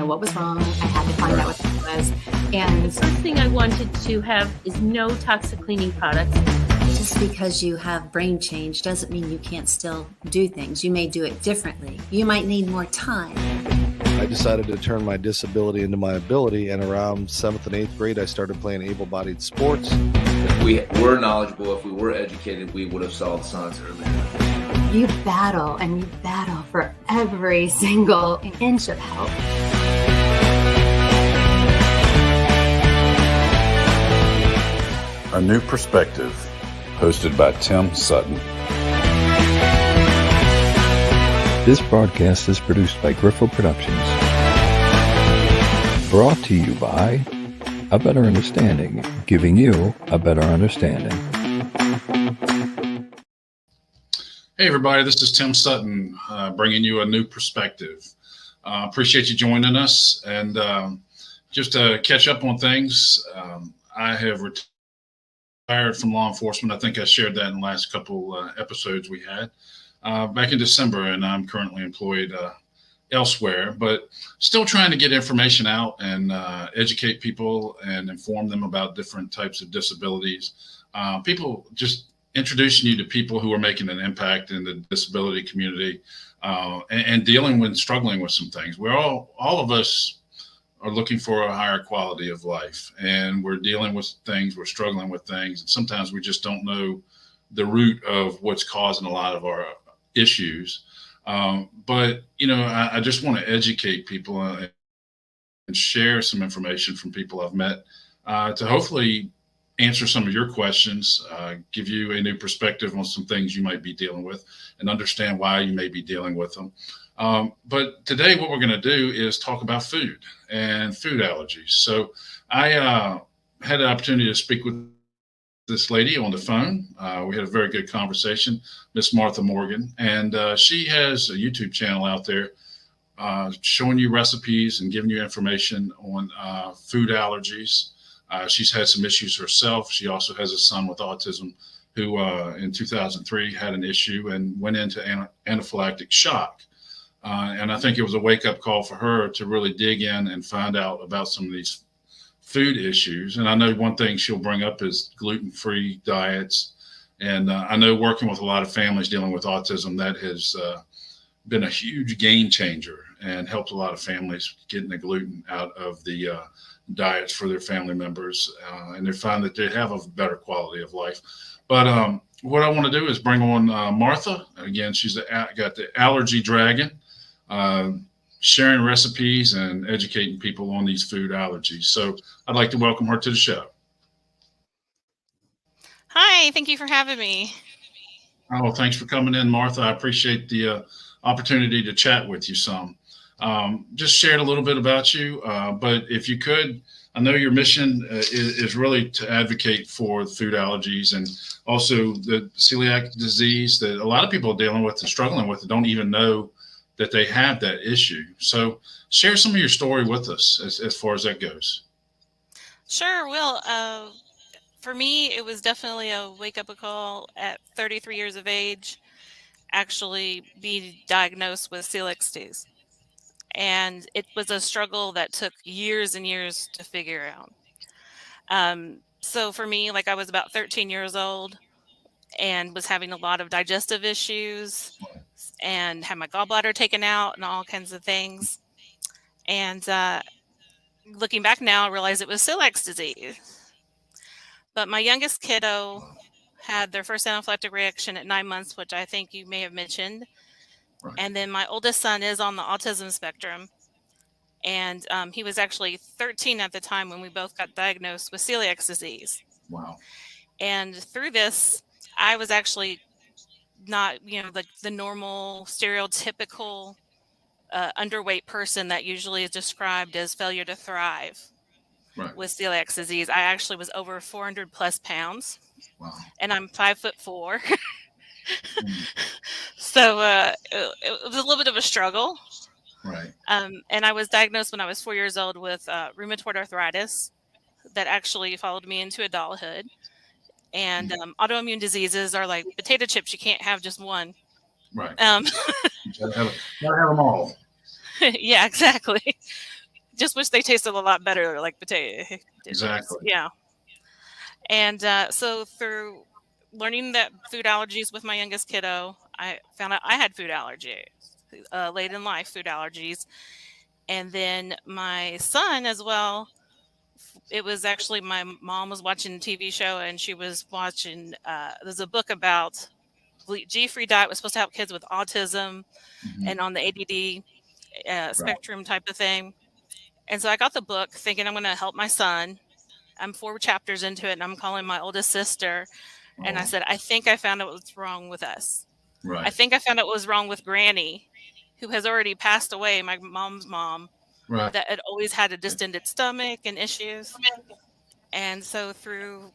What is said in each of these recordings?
what was wrong. I had to find out what it was. And the first thing I wanted to have is no toxic cleaning products. Just because you have brain change doesn't mean you can't still do things. You may do it differently. You might need more time. I decided to turn my disability into my ability, and around 7th and 8th grade, I started playing able-bodied sports. If we were knowledgeable, if we were educated, we would have solved science earlier. You battle, and you battle for every single inch of help. A New Perspective, hosted by Tim Sutton. This broadcast is produced by Griffo Productions. Brought to you by A Better Understanding, giving you a better understanding. Hey everybody, this is Tim Sutton, bringing you a new perspective. Appreciate you joining us, and just to catch up on things, I have retired from law enforcement. I think I shared that in the last couple episodes we had back in December, and I'm currently employed elsewhere, but still trying to get information out and educate people and inform them about different types of disabilities. People just introducing you to people who are making an impact in the disability community and dealing with struggling with some things. We're all of us are looking for a higher quality of life, and we're dealing with things, we're struggling with things, and sometimes we just don't know the root of what's causing a lot of our issues. But, you know, I just want to educate people and share some information from people I've met to hopefully answer some of your questions, give you a new perspective on some things you might be dealing with, and understand why you may be dealing with them. But today what we're going to do is talk about food and food allergies. So I had the opportunity to speak with this lady on the phone. We had a very good conversation, Miss Martha Morgan, and she has a YouTube channel out there showing you recipes and giving you information on food allergies. She's had some issues herself. She also has a son with autism who in 2003 had an issue and went into anaphylactic shock. And I think it was a wake-up call for her to really dig in and find out about some of these food issues. And I know one thing she'll bring up is gluten-free diets. And I know working with a lot of families dealing with autism, that has been a huge game changer and helped a lot of families getting the gluten out of the diets for their family members. And they find that they have a better quality of life. But what I want to do is bring on Martha. Again, she's got the Allergy Dragon, sharing recipes and educating people on these food allergies. So I'd like to welcome her to the show. Hi, thank you for having me. Oh, thanks for coming in, Martha. I appreciate the opportunity to chat with you some. Just shared a little bit about you, but if you could, I know your mission is really to advocate for food allergies and also the celiac disease that a lot of people are dealing with and struggling with and don't even know that they have that issue. So share some of your story with us as far as that goes. Sure. Well, for me, it was definitely a wake-up call at 33 years of age, actually be diagnosed with celiac disease. And it was a struggle that took years and years to figure out. So for me, like I was about 13 years old and was having a lot of digestive issues and had my gallbladder taken out and all kinds of things. And looking back now, I realized it was celiac disease. But my youngest kiddo had their first anaphylactic reaction at 9 months, which I think you may have mentioned. Right. And then my oldest son is on the autism spectrum. And he was actually 13 at the time when we both got diagnosed with celiac disease. Wow. And through this, I was actually not, like the normal stereotypical underweight person that usually is described as failure to thrive. Right. With celiac disease. I actually was over 400 plus pounds. Wow. And I'm 5'4". So it was a little bit of a struggle. Right. And I was diagnosed when I was 4 years old with rheumatoid arthritis that actually followed me into adulthood. And autoimmune diseases are like potato chips. You can't have just one. Right. You gotta have them all. Yeah, exactly. just wish they tasted a lot better, like potato. Exactly. Yeah. And so through learning that food allergies with my youngest kiddo, I found out I had food allergies, late in life food allergies. And then my son as well. It was actually my mom was watching a TV show, and she was watching, there's a book about G-free diet was supposed to help kids with autism and on the ADD spectrum type of thing. And so I got the book thinking I'm going to help my son. I'm 4 chapters into it, and I'm calling my oldest sister. And I said, I think I found out what's wrong with us. Right. I think I found out what was wrong with Granny, who has already passed away, my mom's mom, Right. that had always had a distended stomach and issues. And so through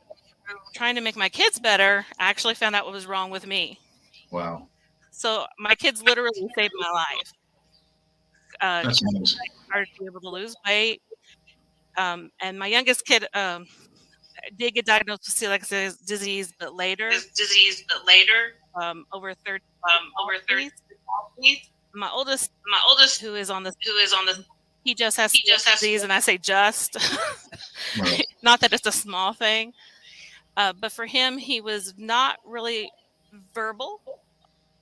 trying to make my kids better, I actually found out what was wrong with me. Wow. So my kids literally saved my life. That's amazing. I started to be able to lose weight. And my youngest kid did get diagnosed with celiac disease, but later. Over 30. My oldest, who is on the, he just has celiac disease, and I say just, Right. not that it's a small thing, but for him, he was not really verbal.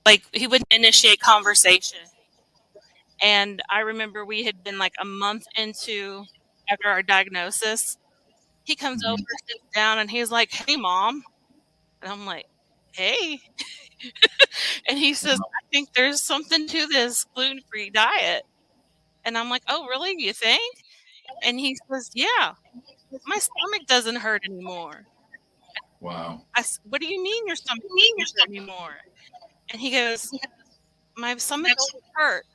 Like, he wouldn't initiate conversation. And I remember we had been like a month into after our diagnosis. He comes over, sits down, and he's like, "Hey, Mom." And I'm like, "Hey." And he says, "I think there's something to this gluten-free diet." And I'm like, "Oh, really? You think?" And he says, "Yeah, my stomach doesn't hurt anymore." Wow. What do you mean your stomach doesn't hurt anymore? And he goes, "My stomach doesn't hurt."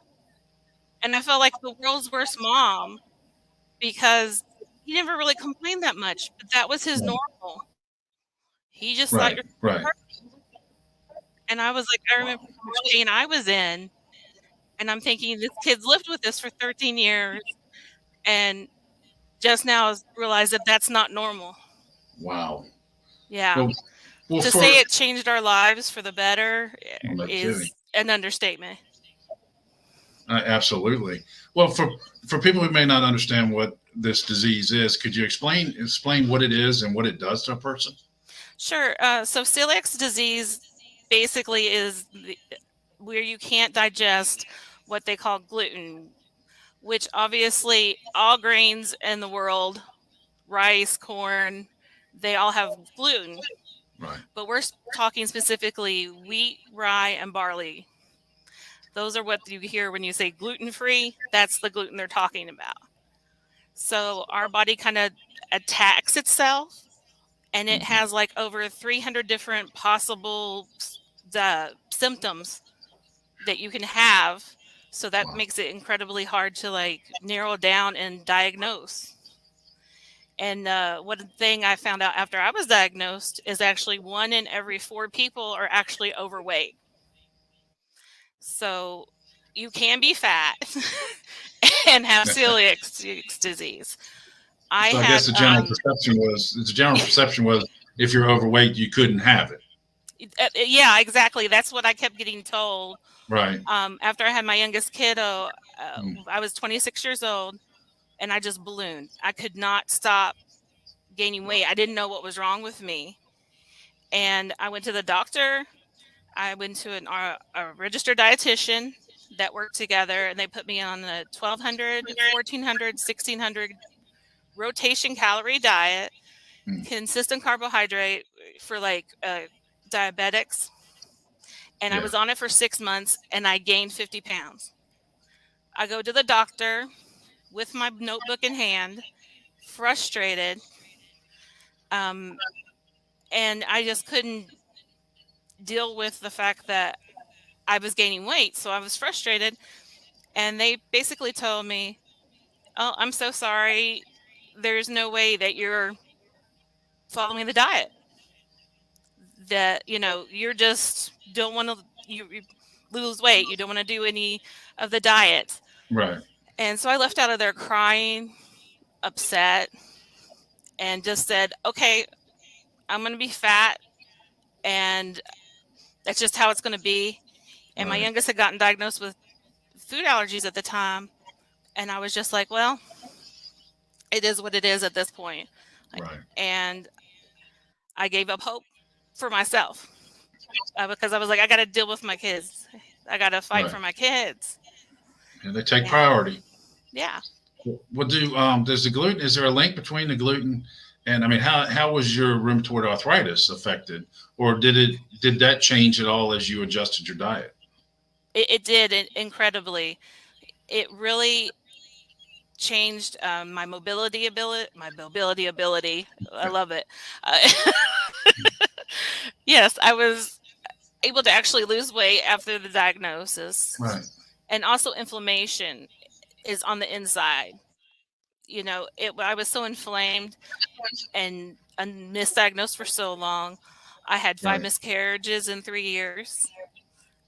And I felt like the world's worst mom because he never really complained that much, but that was his normal. He just thought Right. your Right. hurt. And I was like, I remember how much pain I was in. And I'm thinking, this kid's lived with this for 13 years. And just now realized that that's not normal. Wow. Yeah. Well, To say it changed our lives for the better is an understatement. Absolutely. Well, for people who may not understand what this disease is, could you explain what it is and what it does to a person? Sure. So celiac disease basically is where you can't digest what they call gluten, which obviously all grains in the world, rice, corn, they all have gluten. Right. But we're talking specifically wheat, rye, and barley. Those are what you hear when you say gluten-free. That's the gluten they're talking about. So our body kind of attacks itself, and it has like over 300 different possible symptoms that you can have. So that makes it incredibly hard to like narrow down and diagnose. And one thing I found out after I was diagnosed is actually 1 in every 4 people are actually overweight. So you can be fat and have celiac disease. I guess the general perception was if you're overweight, you couldn't have it. Yeah, exactly. That's what I kept getting told. Right. After I had my youngest kiddo, I was 26 years old, and I just ballooned. I could not stop gaining weight. I didn't know what was wrong with me. And I went to the doctor. I went to a registered dietitian that worked together, and they put me on a 1,200, 1,400, 1,600 rotation calorie diet, consistent carbohydrate for like diabetics. And I was on it for 6 months, and I gained 50 pounds. I go to the doctor with my notebook in hand, frustrated. And I just couldn't deal with the fact that I was gaining weight. So I was frustrated. And they basically told me, "Oh, I'm so sorry. There's no way that you're following the diet. That, you're just don't want to you lose weight. You don't want to do any of the diet." Right. And so I left out of there crying, upset, and just said, "Okay, I'm going to be fat, and that's just how it's going to be." And my youngest had gotten diagnosed with food allergies at the time. And I was just like, well, it is what it is at this point. Right. And I gave up hope for myself because I was like, I got to deal with my kids. I got to fight Right. for my kids. And they take And- priority. Yeah. What does the gluten, is there a link between the gluten and, I mean, how was your rheumatoid arthritis affected, or did that change at all as you adjusted your diet? It did incredibly. It really changed my mobility ability. I love it. Yes, I was able to actually lose weight after the diagnosis. Right. And also inflammation is on the inside. You know, I was so inflamed and misdiagnosed for so long. I had 5 Right. miscarriages in 3 years.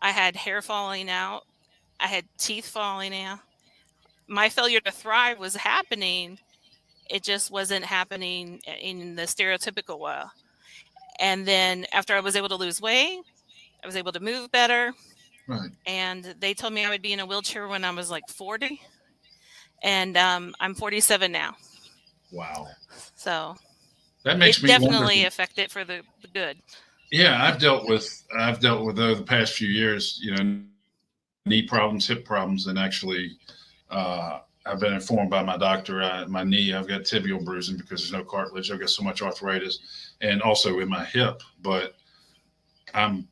I had hair falling out. I had teeth falling out. My failure to thrive was happening. It just wasn't happening in the stereotypical way. And then after I was able to lose weight, I was able to move better. Right. And they told me I would be in a wheelchair when I was like 40. And I'm 47 now. Wow. So That makes it me definitely wonder. affected for the good. Yeah, I've dealt with over the past few years, knee problems, hip problems, and actually, I've been informed by my doctor, my knee, I've got tibial bruising because there's no cartilage. I've got so much arthritis, and also in my hip. But I'm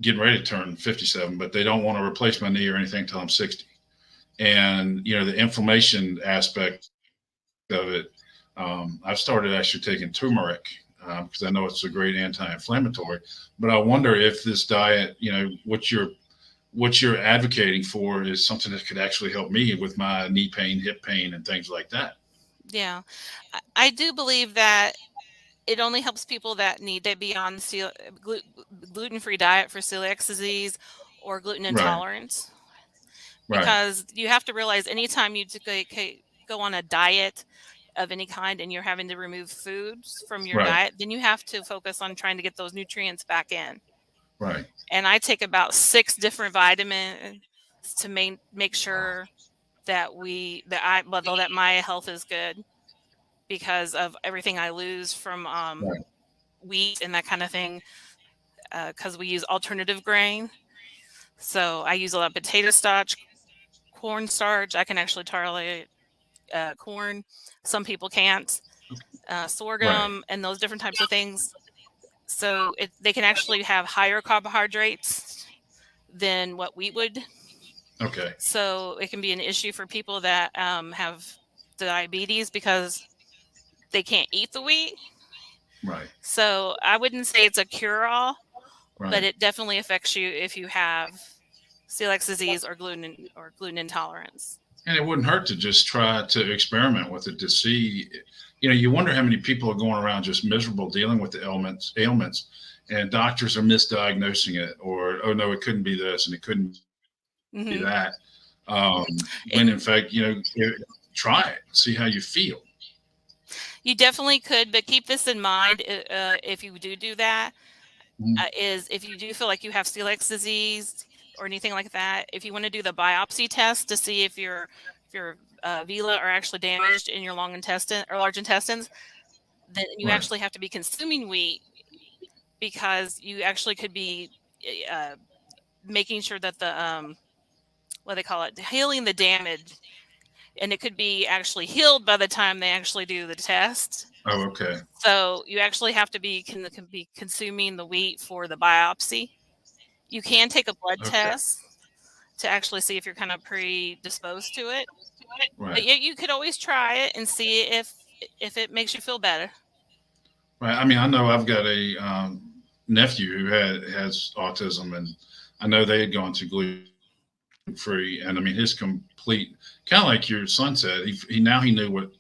getting ready to turn 57, but they don't want to replace my knee or anything until I'm 60. And the inflammation aspect of it, I've started actually taking turmeric. Because I know it's a great anti-inflammatory, but I wonder if this diet, what you're advocating for is something that could actually help me with my knee pain, hip pain, and things like that. Yeah. I do believe that it only helps people that need to be on gluten-free diet for celiac disease or gluten intolerance. Right. Because you have to realize anytime you go on a diet of any kind and you're having to remove foods from your Right. diet, then you have to focus on trying to get those nutrients back in. Right. And I take about 6 different vitamins to make sure that my health is good because of everything I lose from wheat and that kind of thing. Because we use alternative grain, so I use a lot of potato starch, corn starch. I can actually tolerate corn. Some people can't. Sorghum and those different types of things. So they can actually have higher carbohydrates than what wheat would. Okay. So it can be an issue for people that have diabetes because they can't eat the wheat. Right. So I wouldn't say it's a cure-all, Right. but it definitely affects you if you have celiac disease or gluten intolerance. And it wouldn't hurt to just try to experiment with it to see, you wonder how many people are going around just miserable dealing with the ailments, and doctors are misdiagnosing it, or, oh no, it couldn't be this and it couldn't be that. When in fact, try it, see how you feel. You definitely could, but keep this in mind if you do that, is if you do feel like you have celiac disease or anything like that, if you want to do the biopsy test to see if your villi are actually damaged in your long intestine or large intestines, then you actually have to be consuming wheat, because you actually could be making sure that the what they call it, healing the damage, and it could be actually healed by the time they actually do the test. Oh, okay. So you actually have to be consuming the wheat for the biopsy. You can take a blood test to actually see if you're kind of predisposed to it. Right. But you could always try it and see if it makes you feel better. Right. I mean, I know I've got a nephew who has autism, and I know they had gone to gluten-free, and I mean, his complete, kind of like your son said, he knew what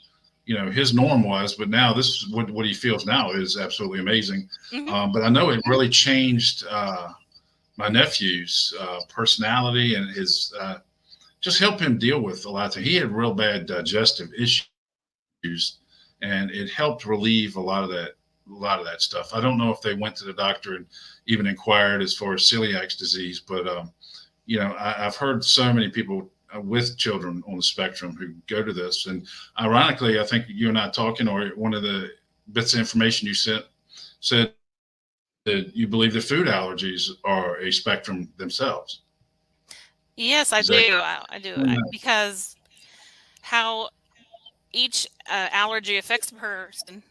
his norm was, but now this is what he feels now is absolutely amazing. But I know it really changed my nephew's personality, and his just helped him deal with a lot of things. He had real bad digestive issues, and it helped relieve a lot of that stuff. I don't know if they went to the doctor and even inquired as far as celiac disease, but I've heard so many people with children on the spectrum who go to this. And ironically, I think you and I talking, or one of the bits of information you said that you believe that food allergies are a spectrum themselves. Yes, I Is do. that- I do. Because how each allergy affects a person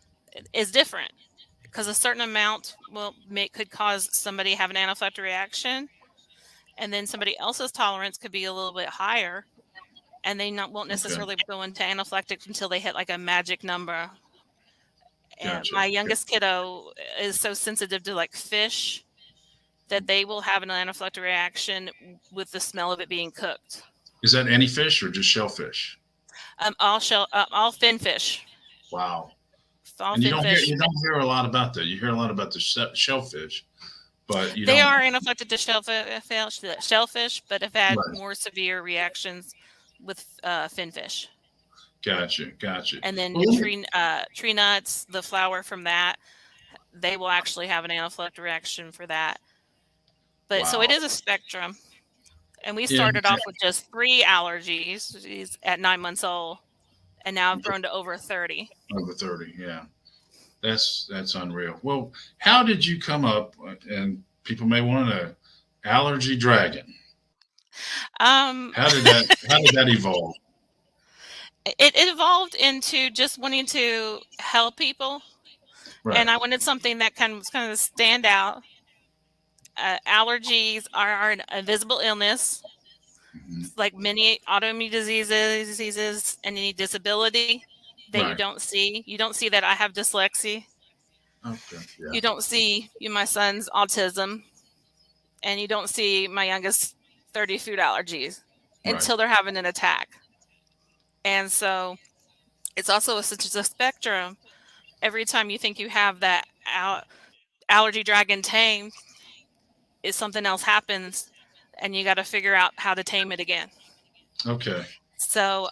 is different. Because a certain amount could cause somebody to have an anaphylactic reaction, and then somebody else's tolerance could be a little bit higher, and they won't necessarily go into anaphylactic until they hit like a magic number. And Gotcha. my youngest kiddo is so sensitive to like fish that they will have an anaphylactic reaction with the smell of it being cooked. Is that any fish or just shellfish? All fin fish. Wow. All And you fin don't fish. hear a lot about that. You hear a lot about the shellfish, but They are anaphylactic to shellfish, but have had more severe reactions with fin fish. Gotcha. And then tree nuts, the flour from that, they will actually have an anaphylactic reaction for that. But so it is a spectrum. And we started off with just 3 allergies. He's at 9 months old, and now I've grown to over 30. Over 30, yeah. That's unreal. Well, how did you come up, and people may want to know, allergy dragon? How did that evolve? It evolved into just wanting to help people, and I wanted something that kind of stand out. Allergies are an invisible illness, like many autoimmune diseases, and any disability that you don't see. You don't see that I have dyslexia. Okay. Yeah. You don't see my son's autism, and you don't see my youngest 30 food allergies until they're having an attack. And so it's also such a spectrum. Every time you think you have that allergy dragon tamed, is something else happens, and you got to figure out how to tame it again. Okay. So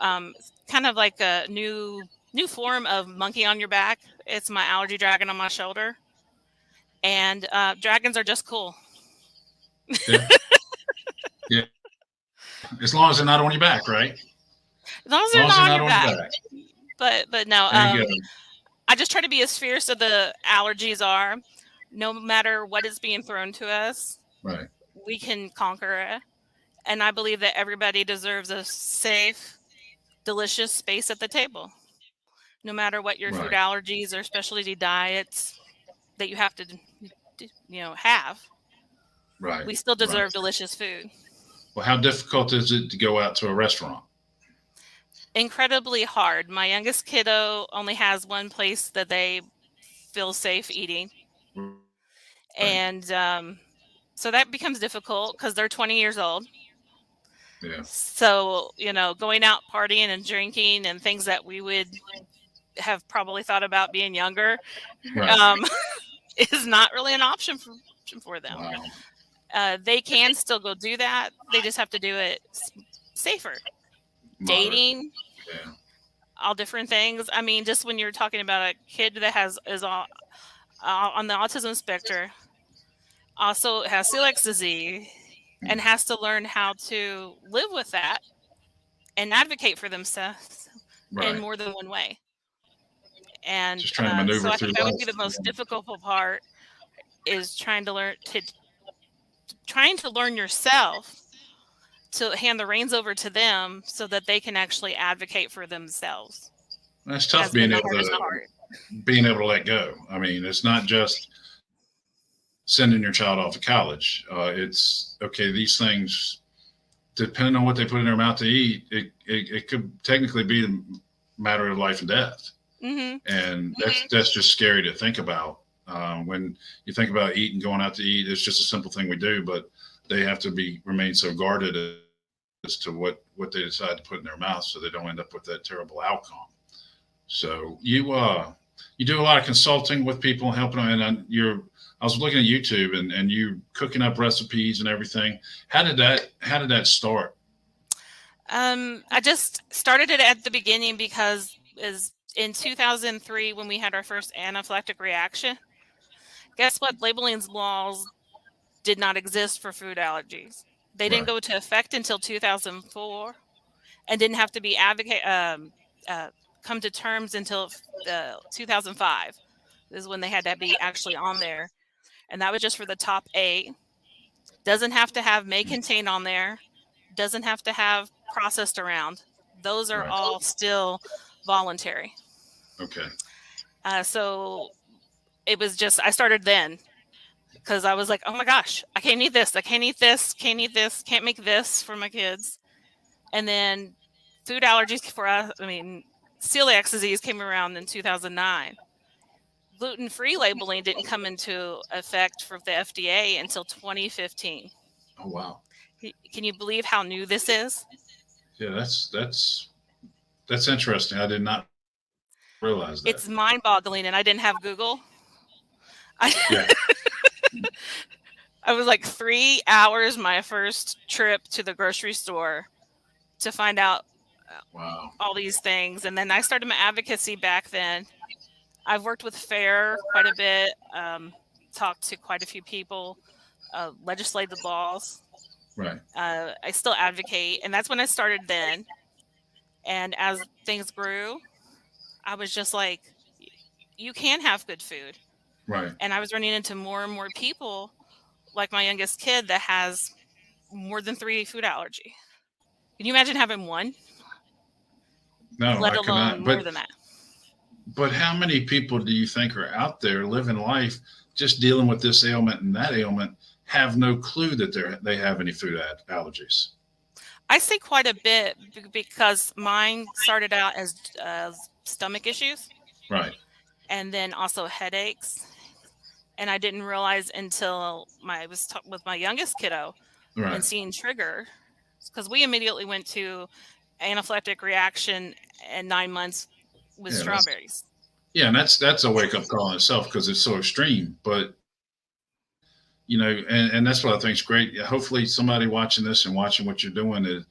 kind of like a new form of monkey on your back. It's my allergy dragon on my shoulder. And dragons are just cool. Yeah. Yeah. As long as they're not on your back, right? As long as they're not on your back. But no, I just try to be as fierce as the allergies are. No matter what is being thrown to us, we can conquer it. And I believe that everybody deserves a safe, delicious space at the table. No matter what your food allergies or specialty diets that you have to, have. Right. We still deserve delicious food. Well, how difficult is it to go out to a restaurant? Incredibly hard. My youngest kiddo only has one place that they feel safe eating. And so that becomes difficult because they're 20 years old. Yeah. So, going out partying and drinking and things that we would have probably thought about being younger is not really an option for them. Wow. They can still go do that. They just have to do it safer. Dating, all different things. I mean, just when you're talking about a kid that is on the autism spectrum, also has celiac disease, and has to learn how to live with that and advocate for themselves in more than one way. And just trying to maneuver so I through think that would be the most difficult part, is trying to learn yourself to hand the reins over to them so that they can actually advocate for themselves. That's tough, being able to let go. I mean, it's not just sending your child off to college. It's okay. These things, depending on what they put in their mouth to eat, it could technically be a matter of life and death. Mm-hmm. And that's just scary to think about. When you think about eating, going out to eat, it's just a simple thing we do, but they have to remain so guarded as to what they decide to put in their mouth, so they don't end up with that terrible outcome. So you do a lot of consulting with people, helping them, and I was looking at YouTube and you cooking up recipes and everything. How did that start? I just started it at the beginning because in 2003, when we had our first anaphylactic reaction, guess what? Labeling laws did not exist for food allergies. They didn't go into effect until 2004. and didn't have to be come to terms until 2005. This is when they had to be actually on there. And that was just for the top 8. Doesn't have to have may contain on there. Doesn't have to have processed around. Those are Right. all still voluntary. Okay. So it was just, I started then because I was like, oh my gosh, I can't eat this. I can't eat this. Can't eat this. Can't make this for my kids. And then food allergies for us, celiac disease came around in 2009. Gluten-free labeling didn't come into effect for the FDA until 2015. Oh, wow. Can you believe how new this is? Yeah, that's interesting. I did not realize that. It's mind-boggling, and I didn't have Google. Yeah. I was like 3 hours my first trip to the grocery store to find out Wow. all these things. And then I started my advocacy back then. I've worked with FAIR quite a bit, talked to quite a few people, legislated laws. Right. I still advocate, and that's when I started then. And as things grew, I was just like, you can have good food. Right. And I was running into more and more people, like my youngest kid that has more than 3 food allergy. Can you imagine having one? No, let I alone cannot. more than that. But how many people do you think are out there living life just dealing with this ailment and that ailment, have no clue that they have any food allergies? I say quite a bit because mine started out as stomach issues. Right. And then also headaches. And I didn't realize until I was with my youngest kiddo Right. and seeing trigger, because we immediately went to anaphylactic reaction at 9 months with strawberries. Yeah, and that's a wake up call in itself because it's so extreme. But and that's what I think is great. Hopefully, somebody watching this and watching what you're doing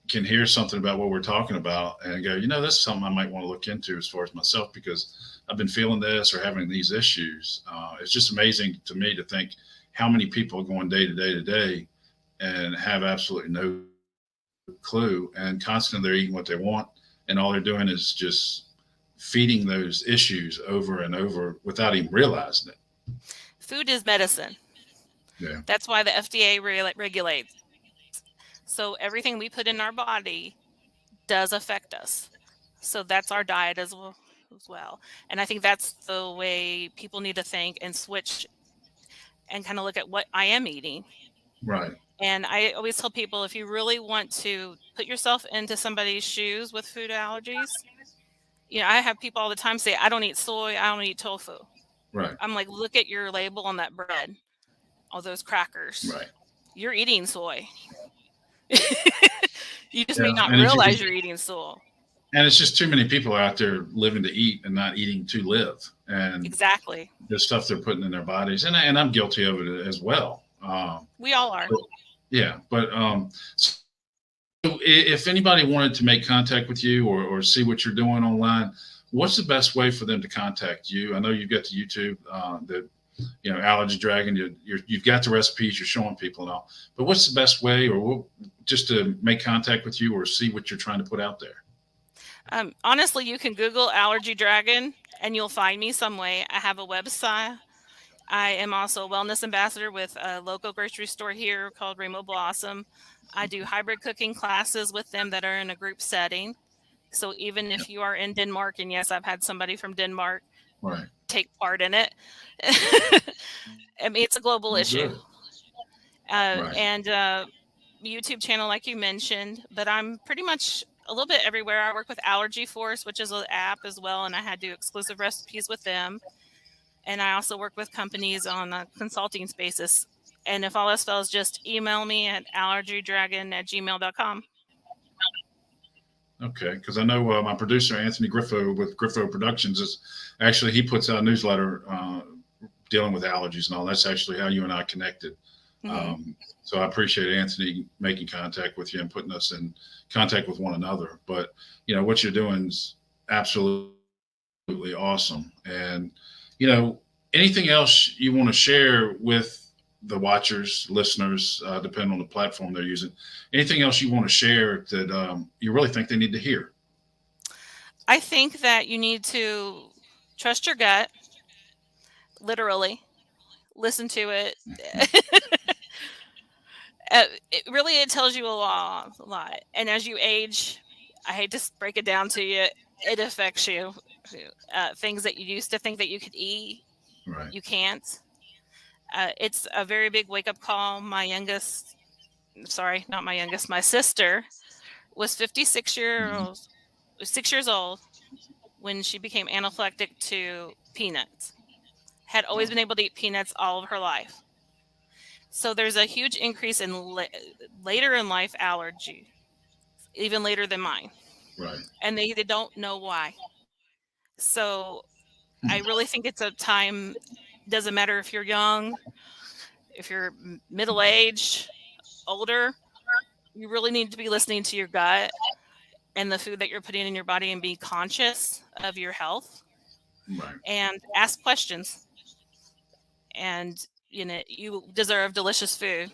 can hear something about what we're talking about and go, this is something I might want to look into as far as myself because I've been feeling this or having these issues. It's just amazing to me to think how many people are going day to day to day and have absolutely no clue, and constantly they're eating what they want, and all they're doing is just feeding those issues over and over without even realizing it. Food is medicine. Yeah. That's why the FDA regulates. So everything we put in our body does affect us. So that's our diet as well. And I think that's the way people need to think and switch and kind of look at what I am eating. Right. And I always tell people, if you really want to put yourself into somebody's shoes with food allergies, I have people all the time say, I don't eat soy, I don't eat tofu. Right. I'm like, look at your label on that bread, all those crackers. Right. You're eating soy. You just may not realize you're eating soy. And it's just too many people out there living to eat and not eating to live. And exactly the stuff they're putting in their bodies. And I'm guilty of it as well. We all are. But so if anybody wanted to make contact with you or see what you're doing online, what's the best way for them to contact you? I know you've got the YouTube, Allergy Dragon, you've got the recipes, you're showing people and all, but what's the best way just to make contact with you or see what you're trying to put out there? Honestly, you can Google Allergy Dragon and you'll find me some way. I have a website. I am also a wellness ambassador with a local grocery store here called Rainbow Blossom. I do hybrid cooking classes with them that are in a group setting. So even if you are in Denmark, and yes, I've had somebody from Denmark take part in it. It's a global issue. And YouTube channel, like you mentioned, but I'm pretty much a little bit everywhere. I work with Allergy Force, which is an app as well, and I had to do exclusive recipes with them. And I also work with companies on a consulting basis. And if all else fails, just email me at allergydragon@gmail.com. Okay, because I know my producer, Anthony Griffo with Griffo Productions, he puts out a newsletter dealing with allergies and all. That's actually how you and I connected. Mm-hmm. So I appreciate Anthony making contact with you and putting us in contact with one another. But, what you're doing is absolutely awesome. And, anything else you want to share with the watchers, listeners, depending on the platform they're using. Anything else you want to share that you really think they need to hear? I think that you need to trust your gut, literally, listen to it. It tells you a lot. And as you age, I hate to break it down to you, it affects you. Things that you used to think that you could eat, Right. you can't. It's a very big wake-up call. My sister was 6 years old when she became anaphylactic to peanuts. Had always been able to eat peanuts all of her life. So there's a huge increase in later in life allergy, even later than mine. Right. And they don't know why. So I really think it's a time, doesn't matter if you're young, if you're middle-aged, older, you really need to be listening to your gut and the food that you're putting in your body and be conscious of your health. Right. And ask questions. And you deserve delicious food.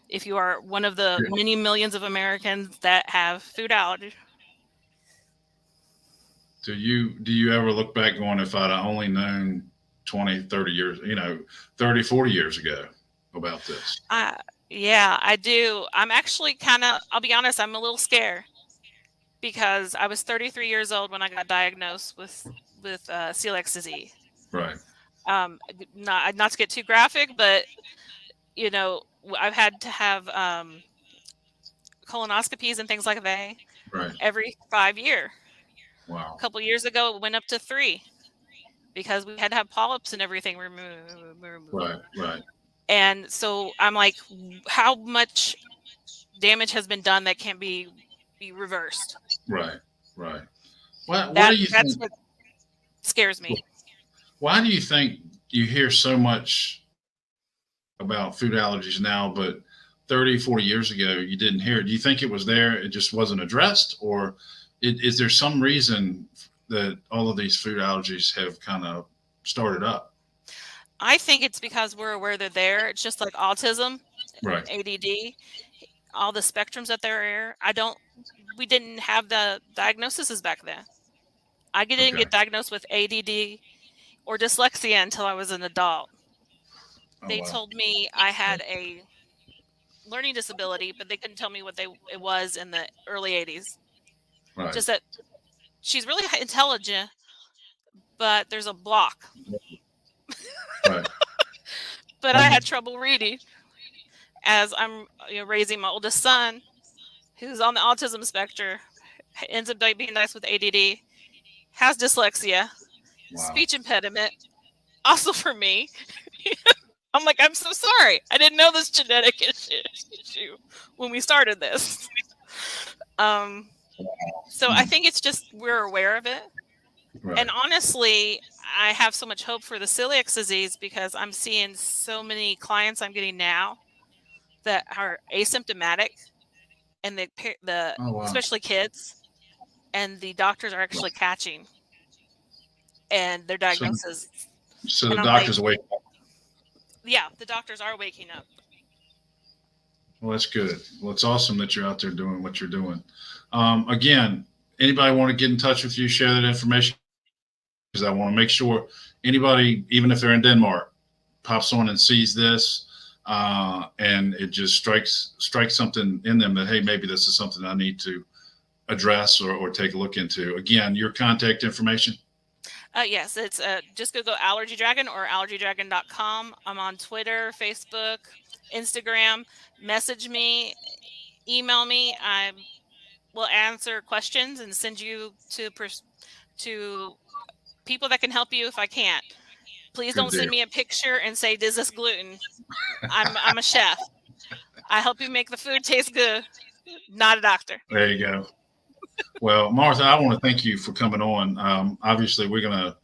If you are one of the many millions of Americans that have food allergy. Do you ever look back going, if I'd only known 20, 30 years, 30, 40 years ago about this? Yeah, I do. I'm actually I'll be honest, I'm a little scared because I was 33 years old when I got diagnosed with celiac disease. Right. Not to get too graphic, but I've had to have colonoscopies and things like that every 5 years. Wow. A couple of years ago, it went up to 3 because we had to have polyps and everything removed. Right. And so I'm like, how much damage has been done that can't be reversed? Right. What do you think? That's what scares me. Why do you think you hear so much about food allergies now, but 30, 40 years ago, you didn't hear it? Do you think it was there, it just wasn't addressed? Or is there some reason that all of these food allergies have kind of started up? I think it's because we're aware they're there. It's just like autism, right, ADD, all the spectrums that they're there. We didn't have the diagnoses back then. I didn't get diagnosed with ADD or dyslexia until I was an adult. They told me I had a learning disability, but they couldn't tell me what it was in the early 80s. Right. Just that she's really intelligent, but there's a block. Right. But I had trouble reading as I'm raising my oldest son, who's on the autism spectrum, ends up being diagnosed with ADD, has dyslexia, speech impediment, also for me. I'm like, I'm so sorry. I didn't know this genetic issue when we started this. So I think it's just we're aware of it. Right. And honestly, I have so much hope for the celiac disease because I'm seeing so many clients I'm getting now that are asymptomatic, and especially kids, and the doctors are actually catching, and their diagnosis. So the doctors are waking up. Yeah, the doctors are waking up. Well, that's good. Well, it's awesome that you're out there doing what you're doing. Again, anybody want to get in touch with you, share that information? Because I want to make sure anybody, even if they're in Denmark, pops on and sees this, and it just strikes something in them that, hey, maybe this is something I need to address or take a look into. Again, your contact information. Yes, it's just Google Allergy Dragon or allergydragon.com. I'm on Twitter, Facebook, Instagram. Message me, email me. I will answer questions and send you to people that can help you if I can't. Please don't send me a picture and say, "Is this gluten?" I'm a chef. I help you make the food taste good, not a doctor. There you go. Well, Martha, I want to thank you for coming on. Obviously, we're going to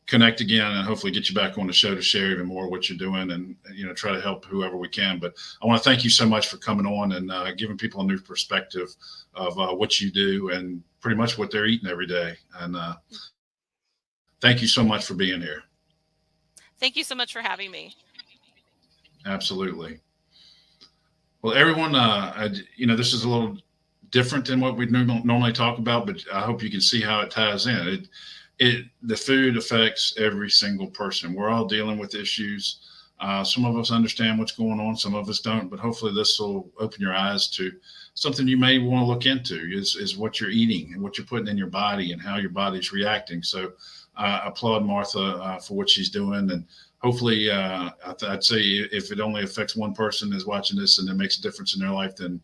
connect again and hopefully get you back on the show to share even more what you're doing and try to help whoever we can. But I want to thank you so much for coming on and giving people a new perspective of what you do and pretty much what they're eating every day. And thank you so much for being here. Thank you so much for having me. Absolutely. Well, everyone, this is a little different than what we normally talk about, but I hope you can see how it ties in. The food affects every single person. We're all dealing with issues. Some of us understand what's going on, some of us don't, but hopefully this will open your eyes to something you may want to look into is what you're eating and what you're putting in your body and how your body's reacting. So I applaud Martha for what she's doing. And hopefully, I'd say if it only affects one person is watching this and it makes a difference in their life, then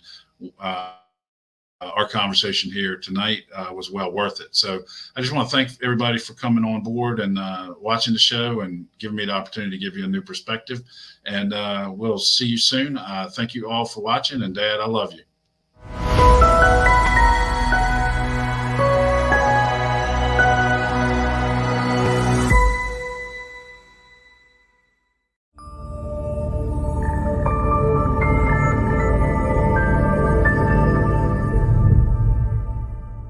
our conversation here tonight was well worth it. So I just want to thank everybody for coming on board and watching the show and giving me the opportunity to give you a new perspective. And we'll see you soon. Thank you all for watching. And Dad, I love you.